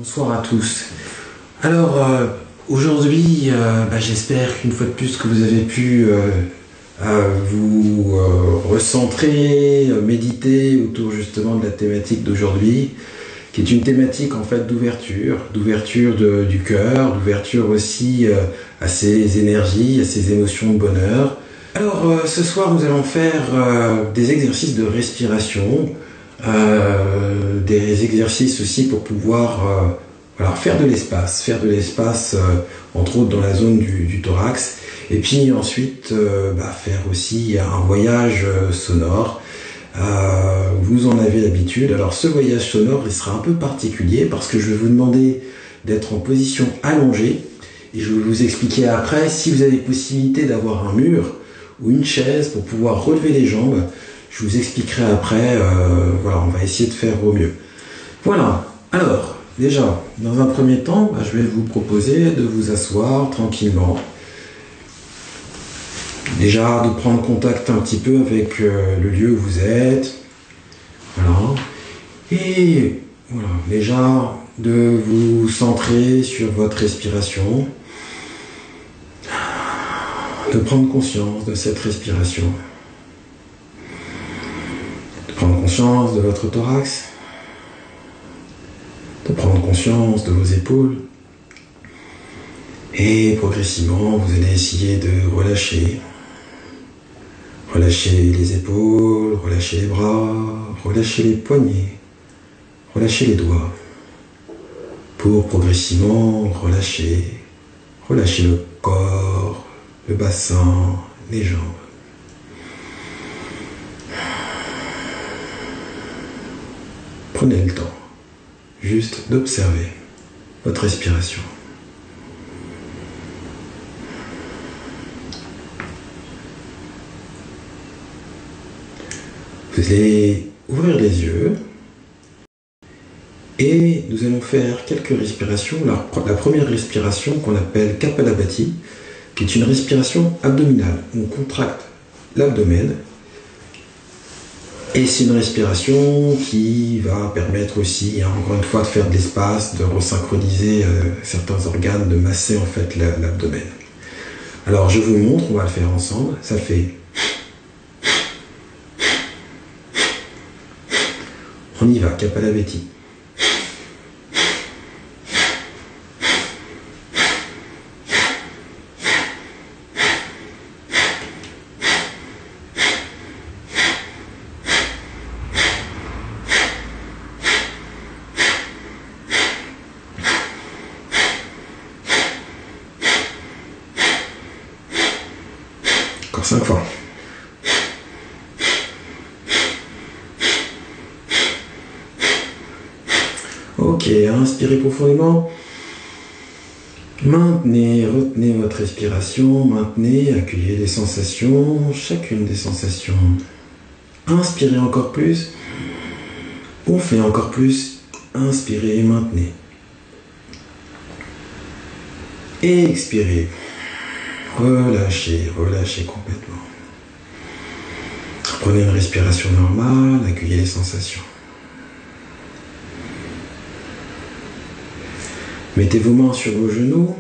Bonsoir à tous. Alors aujourd'hui, j'espère qu'une fois de plus que vous avez pu vous recentrer, méditer autour justement de la thématique d'aujourd'hui, qui est une thématique en fait d'ouverture du cœur, d'ouverture aussi à ses énergies, à ses émotions de bonheur. Alors ce soir nous allons faire des exercices de respiration, des exercices aussi pour pouvoir faire de l'espace, entre autres dans la zone du thorax, et puis ensuite faire aussi un voyage sonore. Vous en avez l'habitude. Alors ce voyage sonore il sera un peu particulier parce que je vais vous demander d'être en position allongée et je vais vous expliquer après si vous avez possibilité d'avoir un mur ou une chaise pour pouvoir relever les jambes. Je vous expliquerai après, on va essayer de faire au mieux. Voilà, alors, déjà, dans un premier temps, je vais vous proposer de vous asseoir tranquillement. Déjà, de prendre contact un petit peu avec le lieu où vous êtes. Voilà. Et voilà, déjà, de vous centrer sur votre respiration. De prendre conscience de cette respiration. Prendre conscience de votre thorax, de prendre conscience de vos épaules, et progressivement vous allez essayer de relâcher les épaules, relâcher les bras, relâcher les poignets, relâcher les doigts, pour progressivement relâcher le corps, le bassin, les jambes. Prenez le temps, juste d'observer votre respiration. Vous allez ouvrir les yeux et nous allons faire quelques respirations. La première respiration qu'on appelle Kapalabhati, qui est une respiration abdominale. On contracte l'abdomen. Et c'est une respiration qui va permettre aussi, encore une fois, de faire de l'espace, de resynchroniser certains organes, de masser en fait l'abdomen. Alors je vous montre, on va le faire ensemble. Ça fait... On y va, Kapalabhati. Encore 5 fois. Ok, inspirez profondément. Retenez votre respiration, accueillez les sensations, chacune des sensations. Inspirez encore plus. Gonflez encore plus. Inspirez et maintenez. Et expirez. Relâchez complètement. Prenez une respiration normale, accueillez les sensations. Mettez vos mains sur vos genoux.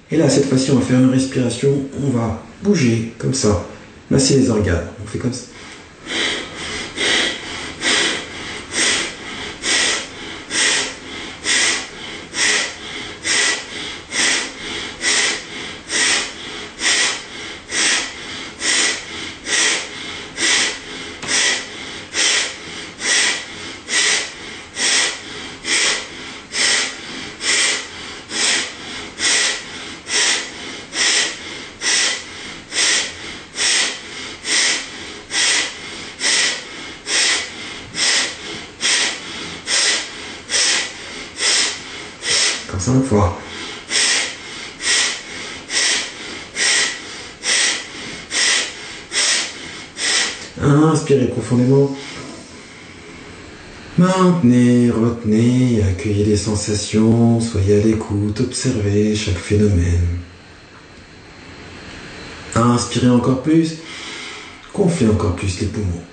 Et là, cette fois-ci, on va faire une respiration. On va bouger comme ça. Masser les organes. On fait comme ça. Encore 5 fois. Inspirez profondément. Maintenez, retenez, accueillez les sensations, soyez à l'écoute, observez chaque phénomène. Inspirez encore plus, gonflez encore plus les poumons.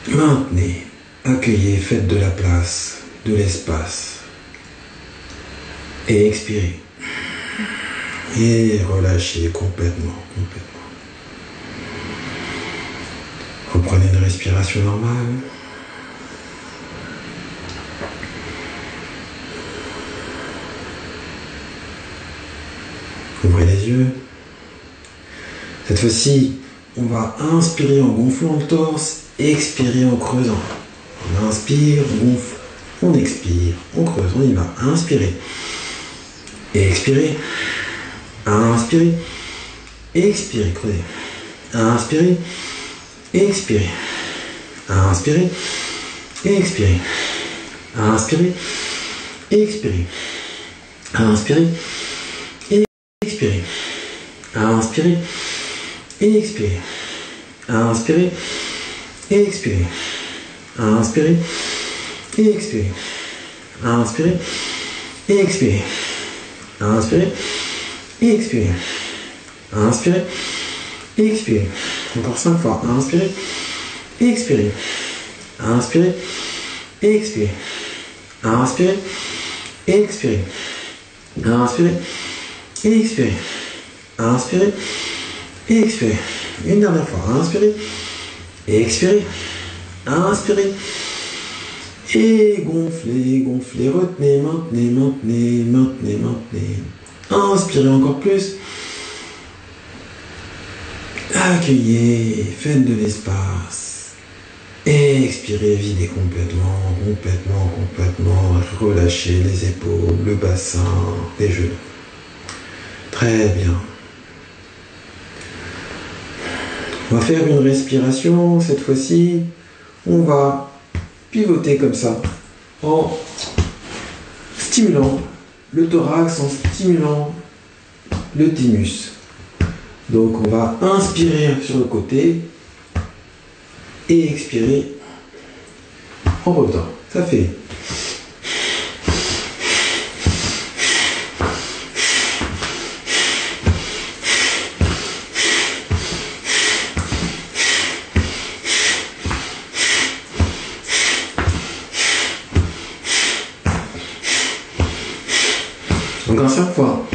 Maintenez, accueillez, faites de la place, de l'espace, Et expirez. Et relâchez complètement. Reprenez une respiration normale. Ouvrez les yeux. Cette fois-ci, on va inspirer en gonflant le torse, expirer en creusant. On inspire, on gonfle, on expire, on creuse, on y va. Inspirez. Expirez. Inspirez. Expirez, creusez. Inspirez. Expirez. Inspirez. Expirez. Inspirez. Expirez. Inspirez. Expirez. Inspirez. Expirez. Inspirez. Expirez. Inspirez. Expirez. Inspirez. Expirez. Inspirez. Expirez. Inspirez. Expirez. Encore 5 fois. Inspirez. Expirez. Inspirez. Expirez. Inspirez. Expirez. Inspirez. Expirez. Inspirez. Expirez. Une dernière fois. Inspirez. Expirez. Inspirez. Et gonflez, gonflez. Retenez, maintenez. Inspirez encore plus. Accueillez. Faites de l'espace. Expirez, videz complètement. Relâchez les épaules, le bassin, les genoux. Très bien. On va faire une respiration. Cette fois-ci, on va pivoter comme ça, en stimulant le thorax, en stimulant le thymus. Donc on va inspirer sur le côté et expirer en revenant. Ça fait encore 5 fois.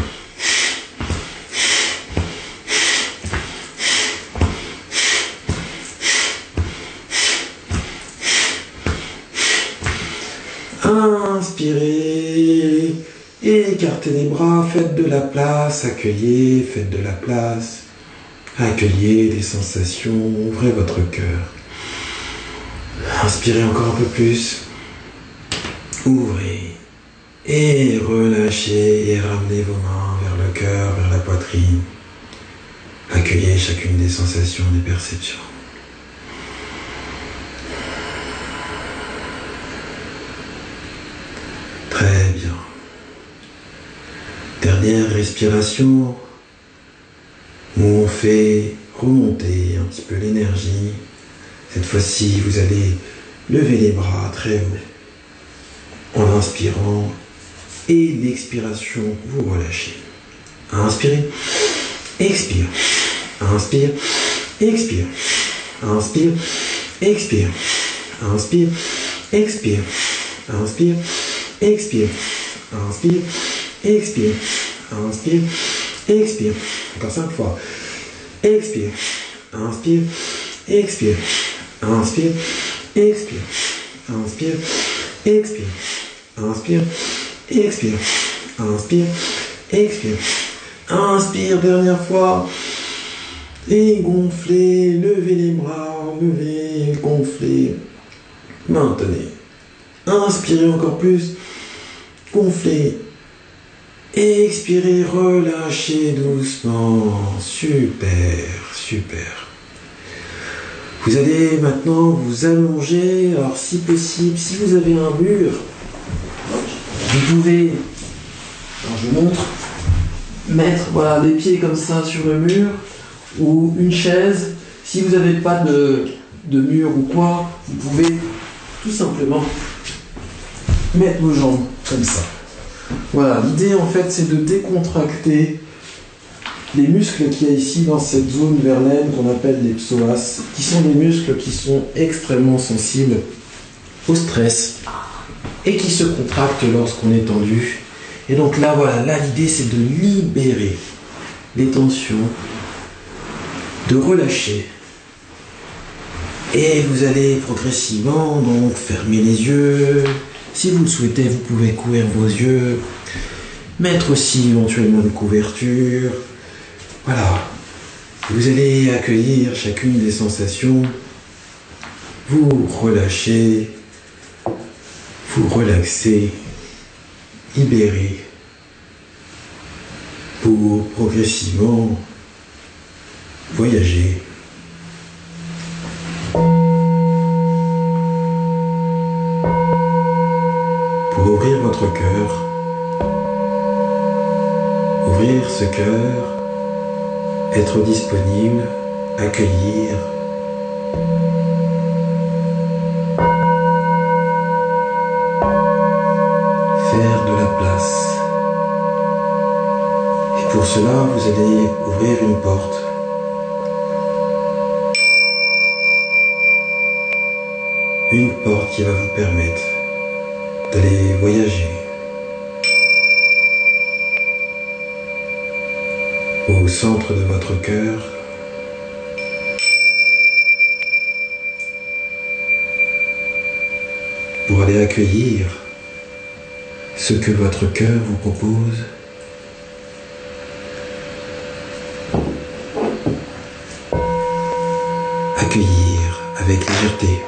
Inspirez, écartez les bras, faites de la place, accueillez, faites de la place, accueillez les sensations, ouvrez votre cœur. Inspirez encore un peu plus, ouvrez. Et relâchez et ramenez vos mains vers le cœur, vers la poitrine. Accueillez chacune des sensations, des perceptions. Très bien. Dernière respiration où on fait remonter un petit peu l'énergie. Cette fois-ci, vous allez lever les bras très haut en inspirant. Et l'expiration, vous relâchez. Inspirez, expire. Inspire, expire. Inspire, expire. Inspire, expire. Inspire, expire. Inspire, expire. Inspire, expire. Encore 5 fois. Expire. Inspire, expire. Inspire, expire. Inspire, expire. Inspire. Expire, inspire, expire, inspire, dernière fois, et gonflez, levez les bras, levez, gonflez, maintenez, inspirez encore plus, gonflez, expirez, relâchez doucement, super. Vous allez maintenant vous allonger, alors si possible, si vous avez un mur, vous pouvez, alors je vous montre, mettre voilà, des pieds comme ça sur le mur ou une chaise. Si vous n'avez pas de mur ou quoi, vous pouvez tout simplement mettre vos jambes comme ça. Voilà, l'idée en fait c'est de décontracter les muscles qu'il y a ici dans cette zone verlaine qu'on appelle les psoas, qui sont des muscles qui sont extrêmement sensibles au stress et qui se contractent lorsqu'on est tendu. Et donc là, voilà, là l'idée c'est de libérer les tensions, de relâcher. Et vous allez progressivement donc fermer les yeux. Si vous le souhaitez, vous pouvez couvrir vos yeux, mettre aussi éventuellement une couverture. Voilà. Vous allez accueillir chacune des sensations. Vous relâchez, vous relaxez, libérez pour progressivement voyager. Pour ouvrir votre cœur, ouvrir ce cœur, être disponible, accueillir, faire de la place. Et pour cela, vous allez ouvrir une porte. Une porte qui va vous permettre d'aller voyager au centre de votre cœur, pour aller accueillir ce que votre cœur vous propose. Accueillir avec légèreté.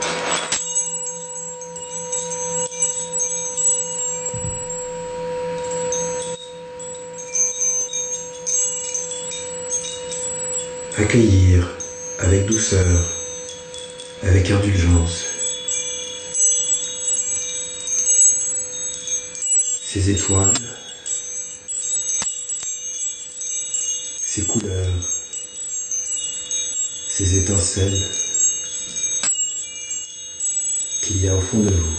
Accueillir avec douceur, avec indulgence, ces étoiles, ces couleurs, ces étincelles qu'il y a au fond de vous.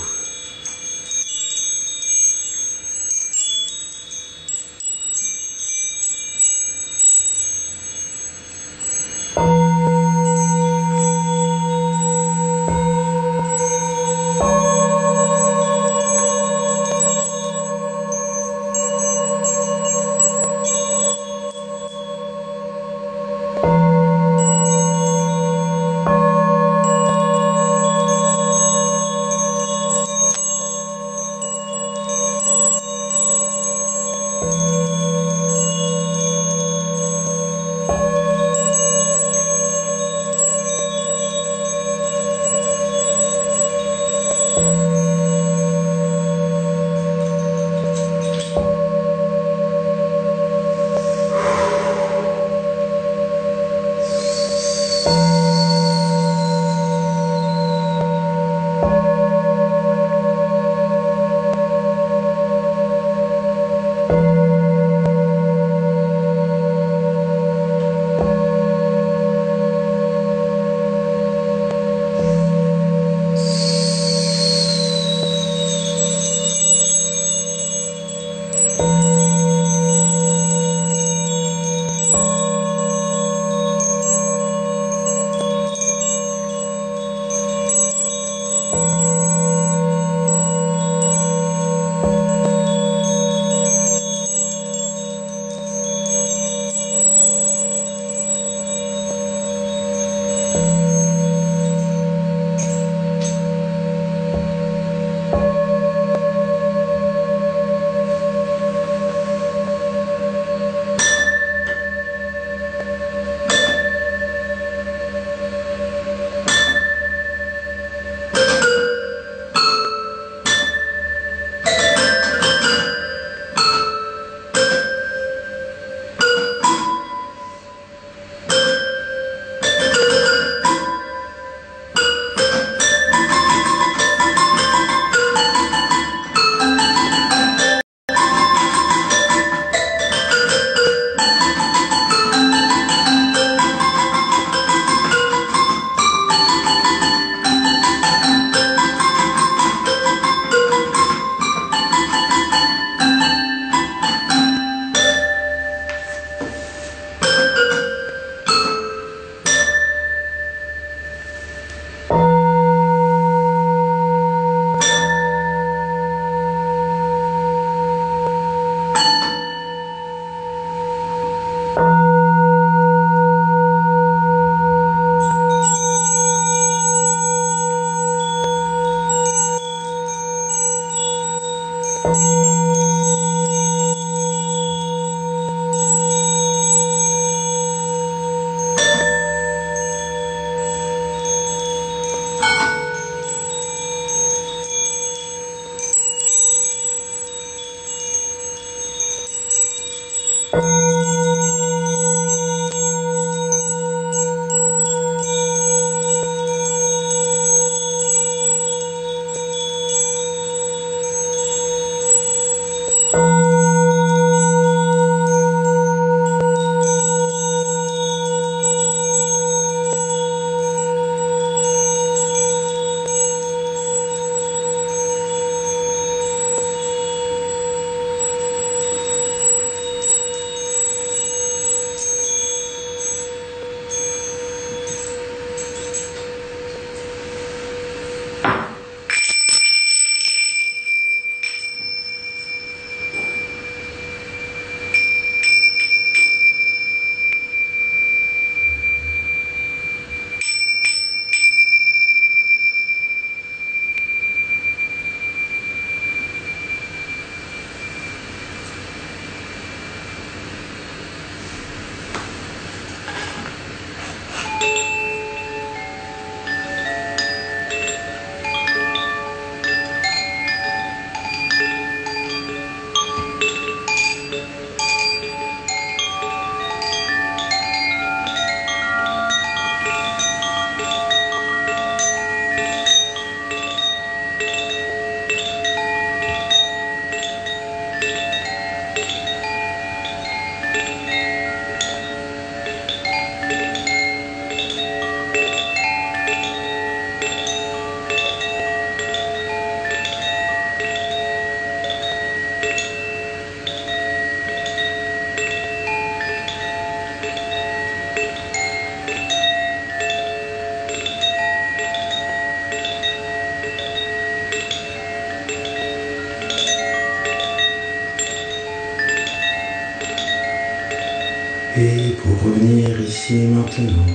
Et pour revenir ici et maintenant,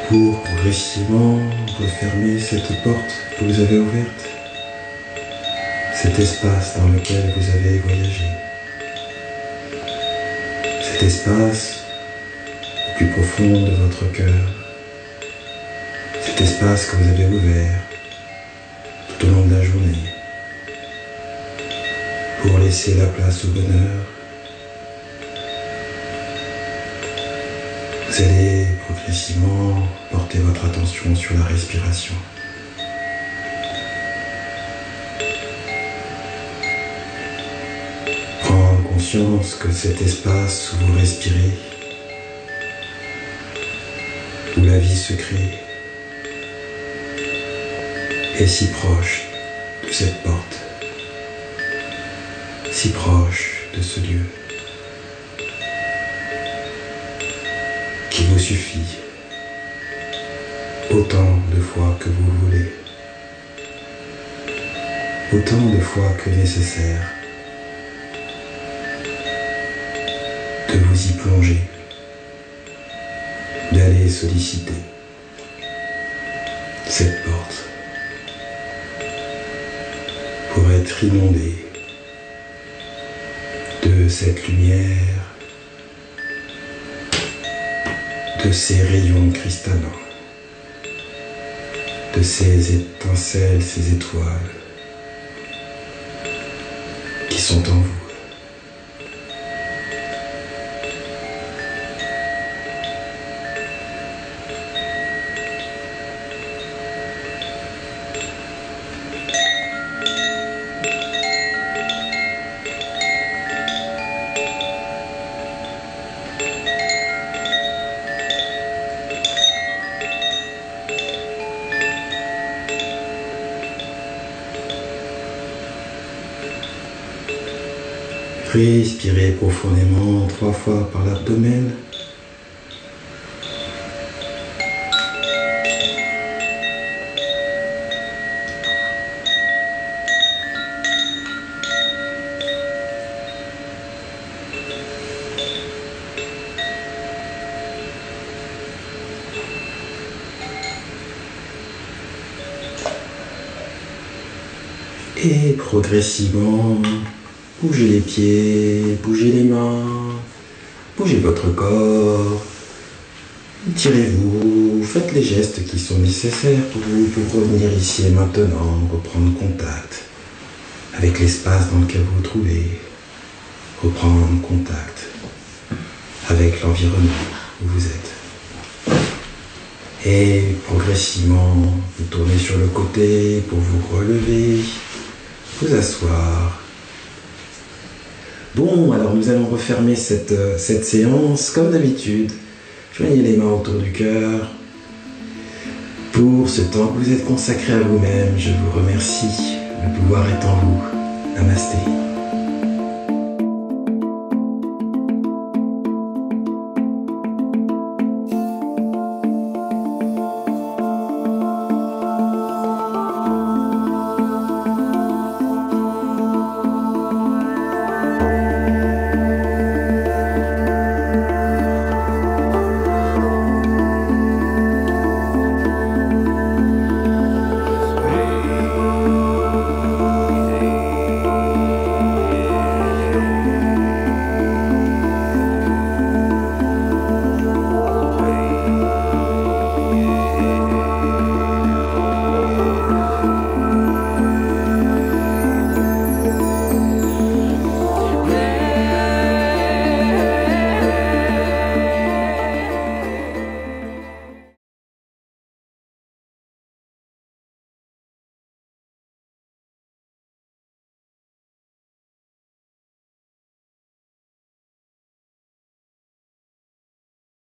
pour progressivement refermer cette porte que vous avez ouverte, cet espace dans lequel vous avez voyagé, cet espace au plus profond de votre cœur, cet espace que vous avez ouvert tout au long de la journée, pour laisser la place au bonheur. Vous allez progressivement porter votre attention sur la respiration. Prendre conscience que cet espace où vous respirez, où la vie se crée, est si proche de cette porte, si proche de ce lieu, qu'il vous suffit autant de fois que vous voulez, autant de fois que nécessaire, de vous y plonger, d'aller solliciter cette porte pour être inondé de cette lumière, de ces rayons cristallins, de ces étincelles, ces étoiles qui sont en vous. Respirez profondément 3 fois par l'abdomen. Et progressivement, bougez les pieds, bougez les mains, bougez votre corps. Tirez-vous, faites les gestes qui sont nécessaires pour vous pour revenir ici et maintenant, reprendre contact avec l'espace dans lequel vous vous trouvez, reprendre contact avec l'environnement où vous êtes. Et progressivement, vous tournez sur le côté pour vous relever, vous asseoir. Bon, alors nous allons refermer cette séance comme d'habitude. Joignez les mains autour du cœur. Pour ce temps que vous êtes consacré à vous-même, je vous remercie. Le pouvoir est en vous. Namasté.